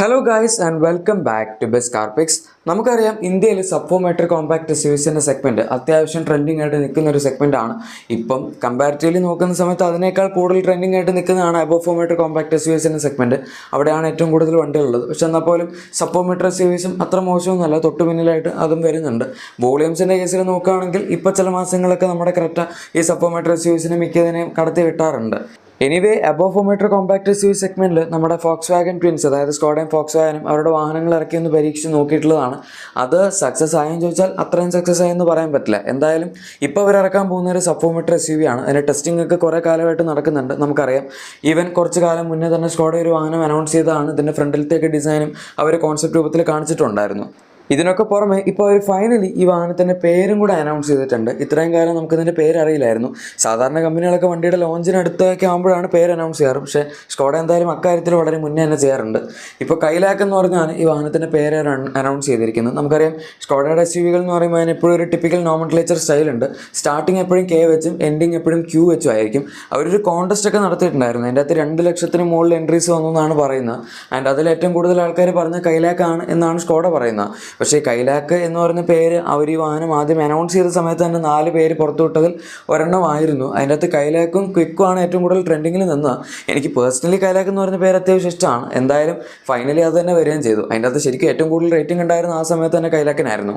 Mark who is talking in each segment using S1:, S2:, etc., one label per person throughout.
S1: Hello guys and welcome back to best car picks. നമുക്കറിയാം ഇന്ത്യയിൽ sub 4 metre compact S U വിസിൻ്റെ segment അത്യാവശ്യം trending ആയിട്ട് നിൽക്കുന്ന ഒരു സെഗ്മെൻ്റ് ആണ്. ഇപ്പം കമ്പാരിറ്റീവ്ലി നോക്കുന്ന സമയത്ത് അതിനേക്കാൾ കൂടുതൽ ട്രെൻഡിങ് ആയിട്ട് നിൽക്കുന്നതാണ് above 4 metre compact S U വിസിൻ്റെ സെഗ്മെൻറ്റ്. അവിടെയാണ് ഏറ്റവും കൂടുതൽ വണ്ടികളുള്ളത്. പക്ഷെ എന്നാൽ പോലും സബ് 4 മീറ്റർ എസ് യു വിസും അത്ര മോശമൊന്നുമല്ല, തൊട്ട് പിന്നിലായിട്ട് അതും വരുന്നുണ്ട്. വോളിയംസിൻ്റെ കേസിൽ നോക്കുകയാണെങ്കിൽ ഇപ്പോൾ ചില മാസങ്ങളൊക്കെ നമ്മുടെ ക്രെറ്റ ഈ സബ് 4 മീറ്റർ എസ് യു വിസിനെ മിക്കതിനെയും കടത്തി വിട്ടാറുണ്ട്. Anyway above 4 metre compact S U V സെഗ്മെൻറ്റിൽ നമ്മുടെ ഫോക്സ് വാഗൻ ട്വിൻസ്, അതായത് സ്കോഡയും ഫോക്സ് വാഗനും അവരുടെ വാഹനങ്ങൾ ഇറക്കിയൊന്ന് പരീക്ഷിച്ച് നോക്കിയിട്ടുള്ളതാണ്. അത് സക്സസ് ആയെന്ന് ചോദിച്ചാൽ അത്രയും സക്സസ് ആയെന്ന് പറയാൻ പറ്റില്ല. എന്തായാലും ഇപ്പോൾ അവർ ഇറക്കാൻ പോകുന്ന ഒരു sub 4 metre S U V ആണ്. അതിൻ്റെ ടെസ്റ്റിംഗ് ഒക്കെ കുറേ കാലമായിട്ട് നടക്കുന്നുണ്ട്. നമുക്കറിയാം ഈവൻ കുറച്ച് കാലം മുന്നേ തന്നെ സ്കോഡ ഒരു വാഹനം അനൗൺസ് ചെയ്തതാണ്. ഇതിൻ്റെ ഫ്രണ്ടിലത്തേക്ക് ഡിസൈനും അവർ കോൺസെപ്റ്റ് രൂപത്തിൽ കാണിച്ചിട്ടുണ്ടായിരുന്നു. ഇതിനൊക്കെ പുറമെ ഇപ്പോൾ അവർ ഫൈനലി ഈ വാഹനത്തിൻ്റെ പേരും കൂടെ അനൗൺസ് ചെയ്തിട്ടുണ്ട്. ഇത്രയും കാലം നമുക്കിതിൻ്റെ പേര് അറിയില്ലായിരുന്നു. സാധാരണ കമ്പനികളൊക്കെ വണ്ടിയുടെ ലോഞ്ചിനടുത്തൊക്കെ ആകുമ്പോഴാണ് പേര് അനൗൺസ് ചെയ്യാറ്. പക്ഷേ സ്കോഡ എന്തായാലും അക്കാര്യത്തിൽ വളരെ മുന്നേ തന്നെ ചെയ്യാറുണ്ട്. ഇപ്പോൾ കൈലാക്ക് എന്ന് പറഞ്ഞാണ് ഈ വാഹനത്തിൻ്റെ പേര് അനൗൺസ് ചെയ്തിരിക്കുന്നത്. നമുക്കറിയാം സ്കോഡയുടെ എസ് യു വികൾ എന്ന് പറയുമ്പോൾ അതിന് എപ്പോഴും ഒരു ടിപ്പിക്കൽ നോമൻക്ലേച്ചർ സ്റ്റൈലുണ്ട്. സ്റ്റാർട്ടിങ് എപ്പോഴും കെ വെച്ചും എൻഡിങ് എപ്പോഴും ക്യൂ വെച്ചും ആയിരിക്കും. അവരൊരു കോൺടെസ്റ്റ് ഒക്കെ നടത്തിയിട്ടുണ്ടായിരുന്നു. അതിൻ്റെ അകത്ത് 2 ലക്ഷത്തിന് മുകളിൽ എൻട്രീസ് വന്നു എന്നാണ് പറയുന്നത്. ആൻഡ് അതിൽ ഏറ്റവും കൂടുതൽ ആൾക്കാർ പറഞ്ഞ കൈലാക്കാണ് എന്നാണ് സ്കോഡ പറയുന്നത്. പക്ഷേ കൈലാക്ക് എന്ന് പറയുന്ന പേര് അവർ ഈ വാഹനം ആദ്യം അനൗൺസ് ചെയ്ത സമയത്ത് തന്നെ 4 പേര് പുറത്തുവിട്ടതിൽ ഒരെണ്ണമായിരുന്നു. അതിൻ്റെ അകത്ത് കൈലാക്കും ക്വിക്കും ആണ് ഏറ്റവും കൂടുതൽ ട്രെൻഡിങ്ങിൽ നിന്നത്. എനിക്ക് പേഴ്സണലി കൈലാക്ക് എന്ന് പറയുന്ന പേര് അത്യാവശ്യം ഇഷ്ടമാണ്. എന്തായാലും ഫൈനലി അത് തന്നെ വരികയും ചെയ്തു. അതിൻ്റെ അകത്ത് ശരിക്കും ഏറ്റവും കൂടുതൽ റേറ്റിംഗ് ഉണ്ടായിരുന്ന ആ സമയത്ത് തന്നെ കൈലാക്കിനായിരുന്നു.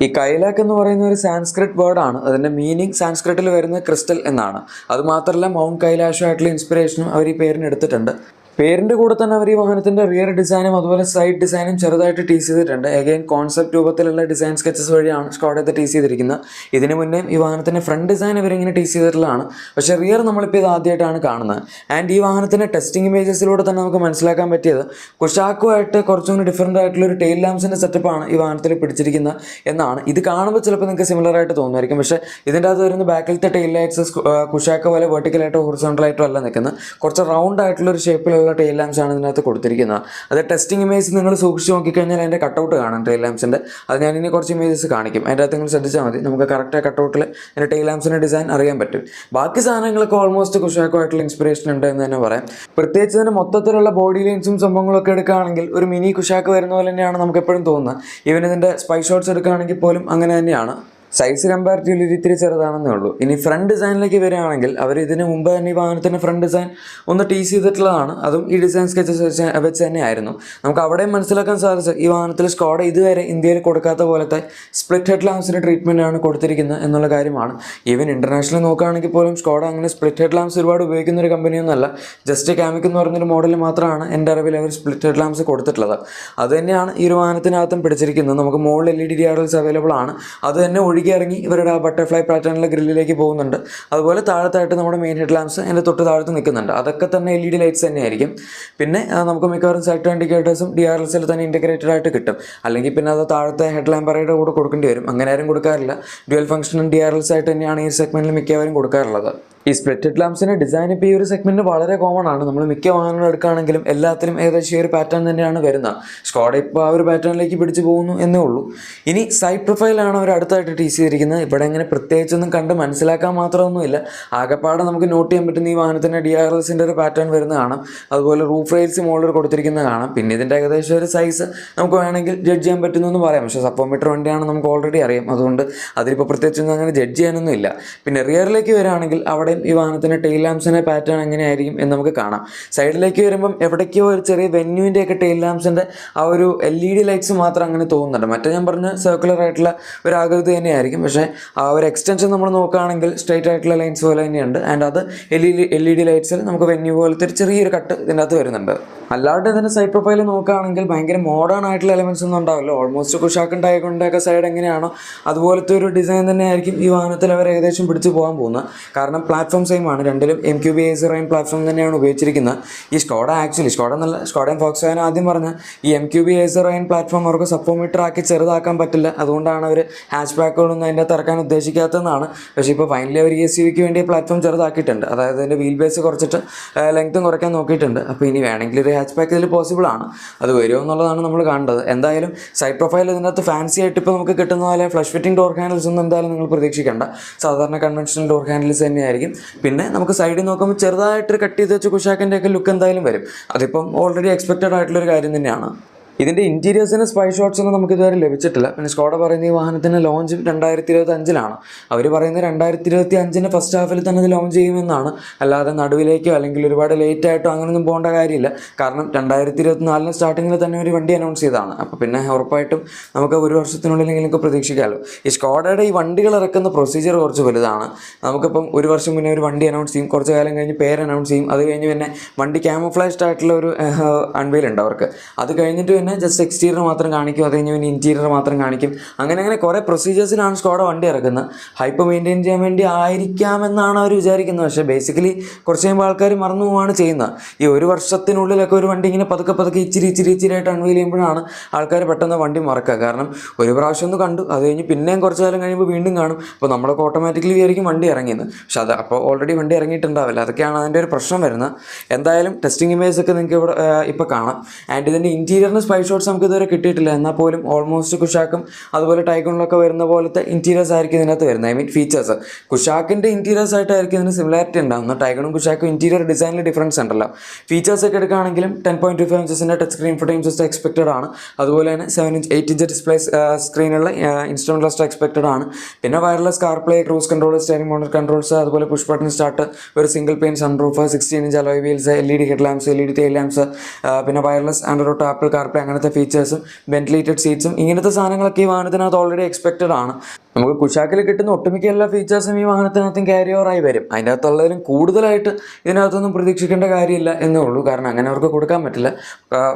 S1: ഈ കൈലാക്ക് എന്ന് പറയുന്ന ഒരു സാൻസ്ക്രിറ്റ് വേർഡാണ്. അതിൻ്റെ മീനിങ് സാൻസ്ക്രിറ്റിൽ വരുന്നത് ക്രിസ്റ്റൽ എന്നാണ്. അതുമാത്രമല്ല മൗണ്ട് കൈലാഷുമായിട്ടുള്ള ഇൻസ്പിറേഷനും അവർ ഈ പേരിന് എടുത്തിട്ടുണ്ട്. പേരിൻ്റെ കൂടെ തന്നെ അവർ ഈ വാഹനത്തിൻ്റെ റിയർ ഡിസൈനും അതുപോലെ സൈഡ് ഡിസൈനും ചെറുതായിട്ട് ടീസ് ചെയ്തിട്ടുണ്ട്. എഗെയിൻ കോൺസെപ്റ്റ് രൂപത്തിലുള്ള ഡിസൈൻ സ്കെച്ചസ് വഴിയാണ് സ്കോഡത്തെ ടീസ് ചെയ്തിരിക്കുന്നത്. ഇതിന് മുന്നേ ഈ വാഹനത്തിൻ്റെ ഫ്രണ്ട് ഡിസൈൻ ഇവരിങ്ങനെ ടീസ് ചെയ്തിട്ടുള്ളതാണ്. പക്ഷേ റിയർ നമ്മളിപ്പോൾ ഇത് ആദ്യമായിട്ടാണ് കാണുന്നത്. ആൻഡ് ഈ വാഹനത്തിൻ്റെ ടെസ്റ്റിംഗ് ഇമേജസിലൂടെ തന്നെ നമുക്ക് മനസ്സിലാക്കാൻ പറ്റിയത് കുഷാക്കുമായിട്ട് കുറച്ചും കൂടി ഡിഫറൻ്റ് ആയിട്ടുള്ള ഒരു ടെയിൽ ലാംപ്സിൻ്റെ സെറ്റപ്പാണ് ഈ വാഹനത്തിൽ പിടിച്ചിരിക്കുന്നത് എന്നാണ്. ഇത് കാണുമ്പോൾ ചിലപ്പോൾ നിങ്ങൾക്ക് സിമിലർ ആയിട്ട് തോന്നുമായിരിക്കും. പക്ഷേ ഇതിൻ്റെ അകത്ത് വരുന്ന ബാക്കിലത്തെ ടെയിൽ ലൈറ്റ്സ് കുഷാക്ക പോലെ വെർട്ടിക്കലായിട്ടോ ഹൊറിസോണ്ടലായിട്ടോ അല്ല നിൽക്കുന്നത്. കുറച്ച് റൗണ്ട് ആയിട്ടുള്ളൊരു ഷേപ്പിലുള്ള ടെയിൽ ലാംപ്സ് ആണ് ഇതിനകത്ത് കൊടുത്തിരിക്കുന്നത്. അത് ടെസ്റ്റിംഗ് ഇമേജ് നിങ്ങൾ സൂക്ഷിച്ച് നോക്കിക്കഴിഞ്ഞാൽ അതിൻ്റെ കട്ടൗട്ട് കാണാം ടെയിൽ ലാംപ്സിൻ്റെ. അത് ഞാനിനി കുറച്ച് ഇമേജസ് കാണിക്കും. അതിൻ്റെ അകത്ത് നിങ്ങൾ ശ്രദ്ധിച്ചാൽ മതി. നമുക്ക് കറക്റ്റ് കട്ടൗട്ടിൽ അതിൻ്റെ ടെയിൽ ലാംപ്സിൻ്റെ ഡിസൈൻ അറിയാൻ പറ്റും. ബാക്കി സാധനങ്ങളൊക്കെ ഓൾമോസ്റ്റ് കുഷാക്കുമായിട്ടുള്ള ഇൻസ്പിറേഷൻ ഉണ്ട് എന്ന് തന്നെ പറയാം. പ്രത്യേകിച്ച് ഇതിൻ്റെ മൊത്തത്തിലുള്ള ബോഡി ലൈൻസും സംഭവങ്ങളൊക്കെ എടുക്കുകയാണെങ്കിൽ ഒരു മിനി കുഷാക്ക് വരുന്ന പോലെ തന്നെയാണ് നമുക്ക് എപ്പോഴും തോന്നുന്നത്. ഈവൻ ഇതിൻ്റെ സ്പൈ ഷോട്ട്സ് എടുക്കുകയാണെങ്കിൽ പോലും അങ്ങനെ തന്നെയാണ്. സൈസ് കമ്പാരിറ്റീവ്ലി ഇത്തിരി ചെറുതാണെന്നേ ഉള്ളൂ. ഇനി ഫ്രണ്ട് ഡിസൈനിലേക്ക് വരികയാണെങ്കിൽ അവർ ഇതിന് മുമ്പ് തന്നെ ഈ വാഹനത്തിൻ്റെ ഫ്രണ്ട് ഡിസൈൻ ഒന്ന് ടീസ് ചെയ്തിട്ടുള്ളതാണ്. അതും ഈ ഡിസൈൻ സ്കെച്ചസ് വെച്ച് തന്നെ ആയിരുന്നു. നമുക്ക് അവിടെയും മനസ്സിലാക്കാൻ സാധിച്ചത് ഈ വാഹനത്തിൽ സ്കോഡ ഇതുവരെ ഇന്ത്യയിൽ കൊടുക്കാത്ത പോലത്തെ സ്പ്ലിറ്റ് ഹെഡ് ലാംപ്സിൻ്റെ ട്രീറ്റ്മെൻറ്റാണ് കൊടുത്തിരിക്കുന്നത് എന്നുള്ള കാര്യമാണ്. ഈവൻ ഇൻ്റർനാഷണൽ നോക്കുകയാണെങ്കിൽ പോലും സ്കോഡ അങ്ങനെ സ്പ്ലിറ്റ് ഹെഡ് ലാംപ്സ് ഒരുപാട് ഉപയോഗിക്കുന്ന ഒരു കമ്പനിയൊന്നുമല്ല. ജസ്റ്റ് കാമിക് എന്ന് പറഞ്ഞൊരു മോഡൽ മാത്രമാണ് എൻ്റെ അറിവിൽ അവർ സ്പ്ലിറ്റ് ഹെഡ് ലാംപ്സ് കൊടുത്തിട്ടുള്ളത്. അത് തന്നെയാണ് ഈ ഒരു വാഹനത്തിനകത്തും പിടിച്ചിരിക്കുന്നത്. നമുക്ക് മുകളിൽ LED DRLs അവൈലബിൾ ആണ്. അത് തന്നെ ഇറങ്ങി ഇവരുടെ ആ ബട്ടർഫ്ലൈ പാറ്റേണിലെ ഗ്രില്ലിലേക്ക് പോകുന്നുണ്ട്. അതുപോലെ താഴത്തായിട്ട് നമ്മുടെ മെയിൻ ഹെഡ് ലാംപ്സ് അതിൻ്റെ തൊട്ട് താഴത്ത് നിൽക്കുന്നുണ്ട്. അതൊക്കെ തന്നെ LED ലൈറ്റ്സ് തന്നെയായിരിക്കും. പിന്നെ നമുക്ക് മിക്കവാറും സൈഡ് ഇൻഡിക്കേറ്റേഴ്സും DRLസിൽ തന്നെ ഇൻറ്റഗ്രേറ്റഡ് ആയിട്ട് കിട്ടും. അല്ലെങ്കിൽ പിന്നെ അത് താഴത്തെ ഹെഡ് ലാമ്പ് അറയുടെ കൂടെ കൊടുക്കേണ്ടി വരും. അങ്ങനെ ആരും കൊടുക്കാറില്ല. ഡ്യുവൽ ഫംഗ്ഷനും DRLs ആയിട്ട് തന്നെയാണ് ഈ സെഗ്മെൻറ്റിൽ മിക്കവാറും കൊടുക്കാറുള്ളത്. ഈ സ്പ്ലിറ്റ് ഹെഡ് ലാംപ്സിൻ്റെ ഡിസൈൻ ഇപ്പോൾ ഈ ഒരു സെഗ്മെൻറ്റ് വളരെ കോമൺ ആണ്. നമ്മൾ മിക്ക വാഹനങ്ങൾ എടുക്കുകയാണെങ്കിലും എല്ലാത്തിലും ഏകദേശം ഈ ഒരു പാറ്റേൺ തന്നെയാണ് വരുന്നത്. സ്കോഡ ഇപ്പോൾ ആ ഒരു പാറ്റേണിലേക്ക് പിടിച്ചു പോകുന്നു എന്നേ ഉള്ളൂ. ഇനി സൈഡ് പ്രൊഫൈലാണ് അവർ അടുത്തായിട്ട് ടീസ് ചെയ്തിരിക്കുന്നത്. ഇവിടെ ഇങ്ങനെ പ്രത്യേകിച്ചൊന്നും കണ്ട് മനസ്സിലാക്കാൻ മാത്രമൊന്നുമില്ല. ആകെപ്പാടെ നമുക്ക് നോട്ട് ചെയ്യാൻ പറ്റുന്ന ഈ വാഹനത്തിൻ്റെ DRLസിൻ്റെ ഒരു പാറ്റേൺ വരുന്നത് കാണാം. അതുപോലെ റൂഫ് റെയിൽസ് മുകളിൽ കൊടുത്തിരിക്കുന്നത് കാണാം. പിന്നെ ഇതിൻ്റെ ഏകദേശം ഒരു സൈസ് നമുക്ക് വേണമെങ്കിൽ ജഡ്ജ് ചെയ്യാൻ പറ്റുന്നു എന്ന് പറയാം. പക്ഷേ സബ് 4 മീറ്റർ വണ്ടിയാണ് നമുക്ക് ഓൾറെഡി അറിയാം. അതുകൊണ്ട് അതിലിപ്പോൾ പ്രത്യേകിച്ചൊന്നും അങ്ങനെ ജഡ്ജ് ചെയ്യാനൊന്നും ഇല്ല. പിന്നെ റിയറിലേക്ക് വരികയാണെങ്കിൽ അവിടെ ഈ വാഹനത്തിൻ്റെ ടെയിൽ ലാംപ്സിൻ്റെ പാറ്റേൺ എങ്ങനെയായിരിക്കും എന്ന് നമുക്ക് കാണാം. സൈഡിലേക്ക് വരുമ്പം എവിടേക്കോ ഒരു ചെറിയ വെന്യൂവിൻ്റെയൊക്കെ ടെയിൽ ലാംപ്സിൻ്റെ ആ ഒരു LED ലൈറ്റ്സ് മാത്രം അങ്ങനെ തോന്നുന്നുണ്ട്. മറ്റേ ഞാൻ പറഞ്ഞ സർക്കുലർ ആയിട്ടുള്ള ഒരു ആകൃതി തന്നെയായിരിക്കും. പക്ഷേ ആ ഒരു എക്സ്റ്റൻഷൻ നമ്മൾ നോക്കുകയാണെങ്കിൽ സ്ട്രൈറ്റ് ആയിട്ടുള്ള ലൈൻസ് പോലെ തന്നെയുണ്ട്. ആൻഡ് അത് LED ലൈറ്റ്സിൽ നമുക്ക് വെന്യൂ പോലത്തെ ഒരു ചെറിയൊരു കട്ട് ഇതിൻ്റെ അകത്ത് വരുന്നുണ്ട്. അല്ലാണ്ട് ഇതിൻ്റെ സൈഡ് പ്രൊഫൈൽ നോക്കുകയാണെങ്കിൽ ഭയങ്കര മോഡേൺ ആയിട്ടുള്ള എലമെൻറ്റ്സ് ഒന്നും ഉണ്ടാവില്ല. ഓൾമോസ്റ്റ് കുഷാക്കൻ ടൈഗോണിൻ്റെയൊക്കെ സൈഡ് എങ്ങനെയാണോ അതുപോലത്തെ ഒരു ഡിസൈൻ തന്നെയായിരിക്കും ഈ വാഹനത്തിൽ അവർ ഏകദേശം പിടിച്ച് പോകാൻ പോകുന്നത്. കാരണം പ്ലാറ്റ്ഫോം സെയിം ആണ്. രണ്ടിലും MQB A09 പ്ലാറ്റ്ഫോം തന്നെയാണ് ഉപയോഗിച്ചിരിക്കുന്നത്. ഈ സ്കോഡയും ഫോക്സ് വാഗനും ആദ്യം പറഞ്ഞ ഈ MQB A09 പ്ലാറ്റ്ഫോം അവർക്ക് സബ് 4 മീറ്റർ ആക്കി ചെറുതാക്കാൻ പറ്റില്ല. അതുകൊണ്ടാണ് അവർ ഹാച്ച് ബാക്കുകളൊന്നും അതിൻ്റെ അകത്ത് ഇറക്കാൻ ഉദ്ദേശിക്കാത്തതെന്നാണ്. പക്ഷേ ഇപ്പോൾ ഫൈനലി അവർ SUVക്ക് വേണ്ടി പ്ലാറ്റ്ഫോം ചെറുതാക്കിയിട്ടുണ്ട്. അതായത് അതിൻ്റെ വീൽ ബേസ് കുറച്ചിട്ട് ലെങ്ത്തും കുറയ്ക്കാൻ നോക്കിയിട്ടുണ്ട്. അപ്പോൾ ഇനി വേണമെങ്കിൽ ഒരു ഹാച്ച് ബാക്ക് ഇതിൽ പോസിബിൾ ആണ്. അത് വരുമോ എന്നുള്ളതാണ് നമ്മൾ കാണേണ്ടത്. എന്തായാലും സൈഡ് പ്രൊഫൈൽ ഇതിനകത്ത് ഫാൻസി ആയിട്ട് ഇപ്പോൾ നമുക്ക് കിട്ടുന്ന പോലെ ഫ്ലഷ് ഫിറ്റിംഗ് ഡോർ ഹാൻഡിൽസ് ഒന്നും എന്തായാലും നിങ്ങൾ പ്രതീക്ഷിക്കേണ്ട. സാധാരണ കൺവെൻഷണൽ ഡോർ ഹാൻഡിൽസ് തന്നെയായിരിക്കും. പിന്നെ നമുക്ക് സൈഡിൽ നോക്കുമ്പോൾ ചെറുതായിട്ട് കട്ട് ചെയ്ത് വെച്ച് കുഷാക്കിൻ്റെ ഒക്കെ ലുക്ക് എന്തായാലും വരും. അതിപ്പം ഓൾറെഡി എക്സ്പെക്റ്റഡ് ആയിട്ടുള്ളൊരു കാര്യം തന്നെയാണ്. ഇതിൻ്റെ ഇൻറ്റീരിയേഴ്സിന് സ്പൈ ഷോട്ട്സ് ഒന്നും നമുക്ക് ഇതുവരെ ലഭിച്ചിട്ടില്ല. പിന്നെ സ്കോഡ പറയുന്ന ഈ വാഹനത്തിൻ്റെ ലോഞ്ച് 2025 അവർ പറയുന്നത് 2025 ഫസ്റ്റ് ഹാഫിൽ തന്നെ ഇത് ലോഞ്ച് ചെയ്യുമെന്നാണ്. അല്ലാതെ നടുവിലേക്കോ അല്ലെങ്കിൽ ഒരുപാട് ലേറ്റ് ആയിട്ടോ അങ്ങനെയൊന്നും പോകേണ്ട കാര്യമില്ല. കാരണം 2024 സ്റ്റാർട്ടിങ്ങിൽ തന്നെ ഒരു വണ്ടി അനൗൺസ് ചെയ്തതാണ്. അപ്പോൾ പിന്നെ ഉറപ്പായിട്ടും നമുക്ക് ഒരു വർഷത്തിനുള്ളിലെങ്കിലും പ്രതീക്ഷിക്കാമല്ലോ. ഈ സ്കോഡയുടെ ഈ വണ്ടികൾ ഇറക്കുന്ന പ്രൊസീജിയർ കുറച്ച് വലുതാണ്. നമുക്കിപ്പം ഒരു വർഷം മുന്നേ ഒരു വണ്ടി അനൗൺസ് ചെയ്യും, കുറച്ച് കാലം കഴിഞ്ഞ് പേര് അനൗൺസ് ചെയ്യും, അത് കഴിഞ്ഞ് പിന്നെ വണ്ടി ക്യാമോഫ്ലാഷ്ഡ് ആയിട്ടുള്ള ഒരു അൺവെയിൽ ഉണ്ട് അവർക്ക്. അത് കഴിഞ്ഞിട്ട് പിന്നെ ജസ്റ്റ് എക്സ്റ്റീരിയർ മാത്രം കാണിക്കും, അത് കഴിഞ്ഞ് പിന്നെ ഇൻറ്റീരിയർ മാത്രം കാണിക്കും. അങ്ങനെ കുറേ പ്രൊസീജിയേഴ്സിലാണ് സ്കോഡ വണ്ടി ഇറക്കുന്നത്. ഹൈപ്പ് മെയിൻറ്റെയിൻ ചെയ്യാൻ വേണ്ടി ആയിരിക്കാമെന്നാണ് അവർ വിചാരിക്കുന്നത്. പക്ഷേ ബേസിക്കലി കുറച്ച് കഴിയുമ്പോൾ ആൾക്കാർ മറന്നു പോവുകയാണ് ചെയ്യുന്നത്. ഈ ഒരു വർഷത്തിനുള്ളിലൊക്കെ ഒരു വണ്ടി ഇങ്ങനെ പതുക്കെ ഇച്ചിരി ആയിട്ട് അൺവെയിൽ ചെയ്യുമ്പോഴാണ് ആൾക്കാർ പെട്ടെന്ന് വണ്ടി മറക്കുക. കാരണം ഒരു പ്രാവശ്യം ഒന്ന് കണ്ടു, അത് കഴിഞ്ഞ് പിന്നെയും കുറച്ച് കാലം കഴിയുമ്പോൾ വീണ്ടും കാണും. അപ്പോൾ നമ്മളൊക്കെ ഓട്ടോമാറ്റിക്കലി വിചാരിക്കും വണ്ടി ഇറങ്ങിയെന്ന്. പക്ഷെ അത് അപ്പോൾ ഓൾറെഡി വണ്ടി ഇറങ്ങിയിട്ടുണ്ടാവില്ല. അതൊക്കെയാണ് അതിൻ്റെ ഒരു പ്രശ്നം വരുന്നത്. എന്തായാലും ടെസ്റ്റിംഗ് ഇമേജ് ഒക്കെ നിങ്ങൾക്ക് ഇവിടെ ഇപ്പോൾ കാണാം. ആൻഡ് ഇതിൻ്റെ ഇൻറ്റീരിയറിന് സ്പൈ ഷോട്ട്സ് നമുക്ക് ഇതുവരെ കിട്ടിയിട്ടില്ല. എന്നാൽ പോലും ഓൾമോസ്റ്റ് കുഷാക്കും അതുപോലെ ടൈഗണിലൊക്കെ വരുന്ന പോലത്തെ ഇൻറ്റീരിയേഴ്സ് ആയിരിക്കും ഇതിനകത്ത് വരുന്നത്. ഐ മീൻ ഫീച്ചേഴ്സ് കുഷാക്കിൻ്റെ ഇൻറ്റീരിയേഴ്സ് ആയിട്ടായിരിക്കും ഇതിന് സിമിലാരിറ്റി ഉണ്ടാകുന്നത്. ടൈഗണും കുഷാക്കും ഇൻറ്റീരിയർ ഡിസൈനിൽ ഡിഫറൻസ് ഉണ്ടല്ലോ. ഫീച്ചേഴ്സ് ഒക്കെ എടുക്കുകയാണെങ്കിലും 10.25 ഇഞ്ചസിൻ്റെ touch screen footage system expected ആണ്. അതുപോലെ തന്നെ 8 ഇഞ്ച് ഡിസ്പ്ലേ സ്ക്രീനുള്ള ഇൻസ്ട്രുമെന്റ് ക്ലസ്റ്റർ എക്സ്പെക്റ്റഡ് ആണ്. പിന്നെ wireless CarPlay, cruise control, steering monitor controls, അതുപോലെ പുഷ് ബട്ടൺ സ്റ്റാർട്ട്, ഒരു single pane sunroof, 16 inch alloy wheels, LED head lamps, LED tail lamps, പിന്നെ wireless Android apple CarPlay അങ്ങനത്തെ ഫീച്ചേഴ്സും ventilated സീറ്റ്സും ഇങ്ങനത്തെ സാധനങ്ങളൊക്കെ ഈ വാഹനത്തിനകത്ത് ഓൾറെഡി എക്സ്പെക്റ്റഡ് ആണ്. നമുക്ക് കുഷാക്കിൽ കിട്ടുന്ന ഒട്ടുമിക്ക എല്ലാ ഫീച്ചേഴ്സും ഈ വാഹനത്തിനകത്തും ക്യാരി ഓവറായി വരും. അതിൻ്റെ അകത്തുള്ളതിലും കൂടുതലായിട്ട് ഇതിനകത്തൊന്നും പ്രതീക്ഷിക്കേണ്ട കാര്യമില്ല എന്നേ ഉള്ളൂ. കാരണം അങ്ങനെ അവർക്ക് കൊടുക്കാൻ പറ്റില്ല.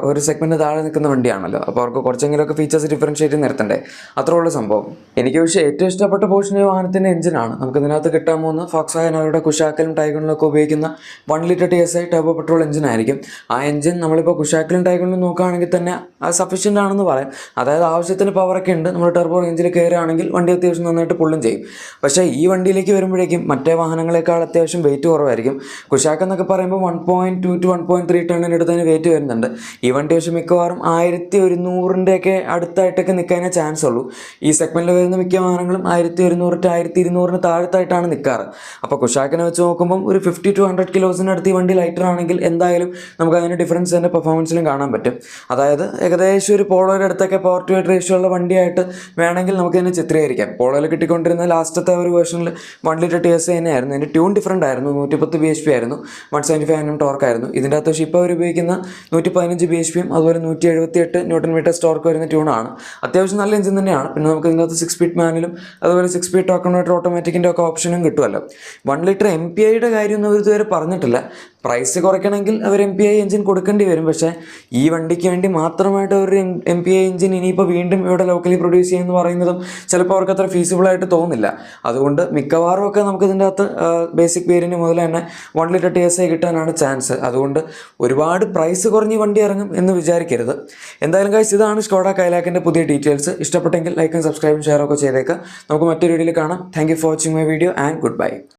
S1: ഒരു സെഗ്മെൻറ്റ് താഴെ നിൽക്കുന്ന വണ്ടിയാണല്ലോ. അപ്പോൾ അവർക്ക് കുറച്ചെങ്കിലുമൊക്കെ ഫീച്ചേഴ്സ് ഡിഫറൻഷ്യേറ്റ് നിർത്തണ്ടേ, അത്രേ ഉള്ള സംഭവം. എനിക്ക് പക്ഷേ ഏറ്റവും ഇഷ്ടപ്പെട്ട പോർഷൻ ഈ വാഹനത്തിൻ്റെ എഞ്ചിനാണ്. നമുക്ക് ഇതിനകത്ത് കിട്ടാൻ പോകുന്ന ഫോക്സ്വാഗൻ അവരുടെ കുഷാക്കിലും ടൈഗണിലൊക്കെ ഉപയോഗിക്കുന്ന 1 ലിറ്റർ TSI ടർബോ പെട്രോൾ എഞ്ചിനായിരിക്കും. ആ എഞ്ചിൻ നമ്മളിപ്പോൾ കുഷാക്കിലും ടൈഗണിലും നോക്കുകയാണെങ്കിൽ തന്നെ അത് സഫീഷ്യൻ്റ് ആണെന്ന് പറയാം. അതായത് ആവശ്യത്തിന് പവറൊക്കെ ഉണ്ട്. നമ്മൾ ടർബോ റേഞ്ചിൽ കയറുകയാണെങ്കിൽ വണ്ടി അത്യാവശ്യം നന്നായിട്ട് പുള്ളും ചെയ്യും. പക്ഷേ ഈ വണ്ടിയിലേക്ക് വരുമ്പോഴേക്കും മറ്റേ വാഹനങ്ങളെക്കാൾ അത്യാവശ്യം വെയിറ്റ് കുറവായിരിക്കും. കുഷാക്ക് എന്നൊക്കെ പറയുമ്പോൾ 1.2 to 1.3 ടണ്ണിനടുത്തതിന് വെയിറ്റ് വരുന്നുണ്ട്. ഈ വണ്ടി പക്ഷേ മിക്കവാറും 1100-ൻ്റെയൊക്കെ അടുത്തായിട്ടൊക്കെ നിൽക്കാനേ ചാൻസ് ഉള്ളൂ. ഈ സെഗ്മെൻറ്റിൽ വരുന്ന മിക്ക വാഹനങ്ങളും 1100 to 1200 താഴത്തായിട്ടാണ് നിൽക്കാറ്. അപ്പോൾ കുഷാക്കിനെ വെച്ച് നോക്കുമ്പം ഒരു 50 to 100 കിലോസിനടുത്ത് ഈ വണ്ടി ലൈറ്റർ ആണെങ്കിൽ എന്തായാലും നമുക്ക് അതിന് ഡിഫറൻസ് തന്നെ പെർഫോമൻസിലും കാണാൻ പറ്റും. അതായത് ഏകദേശം ഒരു പോളോയുടെ അടുത്തൊക്കെ പവർ ടു വെയിറ്റ് റേഷ്യോ ഉള്ള വണ്ടിയായിട്ട് വേണമെങ്കിൽ നമുക്ക് ഇതിനെ ചിത്രീകരിക്കാം. പോളോയിൽ കിട്ടിക്കൊണ്ടിരുന്ന ലാസ്റ്റത്തെ ഒരു വേർഷനിൽ 1 ലിറ്റർ TSI തന്നെയായിരുന്നു. ഇതിൻ്റെ ട്യൂൺ ഡിഫറൻ്റ് ആയിരുന്നു. 110 bhp ആയിരുന്നു, 175 Nm ടോർക്ക് ആയിരുന്നു. ഇതിൻ്റെ അകത്ത് ഇപ്പോൾ അവർ ഉപയോഗിക്കുന്ന 115 bhp അതുപോലെ 178 Nm ടോർക്ക് വരുന്ന ട്യൂണാണ്. അത്യാവശ്യം നല്ല എഞ്ചിൻ തന്നെയാണ്. പിന്നെ നമുക്ക് ഇതിൻ്റെ അകത്ത് 6 സ്പീഡ് മാനുവലും അതുപോലെ 6 സ്പീഡ് ടോക്ക് കൺവെർട്ടർ ഓട്ടോമാറ്റിക്കിൻ്റെ ഒക്കെ ഓപ്ഷനും കിട്ടുമല്ലോ. 1 ലിറ്റർ MPIയുടെ കാര്യമൊന്നും അവർ ഇതുവരെ പറഞ്ഞിട്ടില്ല. പ്രൈസ് കുറയ്ക്കണമെങ്കിൽ അവർ MPI എഞ്ചിൻ കൊടുക്കേണ്ടി വരും. പക്ഷേ ഈ വണ്ടിക്ക് വേണ്ടി മാത്രമായിട്ട് ഒരു MPI എഞ്ചിൻ ഇനിയിപ്പോൾ വീണ്ടും ഇവിടെ ലോക്കലി പ്രൊഡ്യൂസ് ചെയ്യുമെന്ന് പറയുന്നതും ചിലപ്പോൾ അവർക്ക് അത്ര ഫീസിബിളായിട്ട് തോന്നില്ല. അതുകൊണ്ട് മിക്കവാറും ഒക്കെ നമുക്ക് ഇതിൻ്റെ അകത്ത് ബേസിക് വേരിയൻറ്റ് മുതൽ തന്നെ 1 ലിറ്റർ TSI കിട്ടാനാണ് ചാൻസ്. അതുകൊണ്ട് ഒരുപാട് പ്രൈസ് കുറഞ്ഞ് വണ്ടി ഇറങ്ങും എന്ന് വിചാരിക്കരുത്. എന്തായാലും ഗൈസ്, ഇതാണ് സ്കോഡ കൈലാക്കിൻ്റെ പുതിയ ഡീറ്റെയിൽസ്. ഇഷ്ടപ്പെട്ടെങ്കിൽ ലൈക്കും സബ്സ്ക്രൈബും ഷെയറൊക്കെ ചെയ്തേക്കാം. നമുക്ക് മറ്റൊരു വീഡിയോയിൽ കാണാം. Thank you for watching my video and good bye.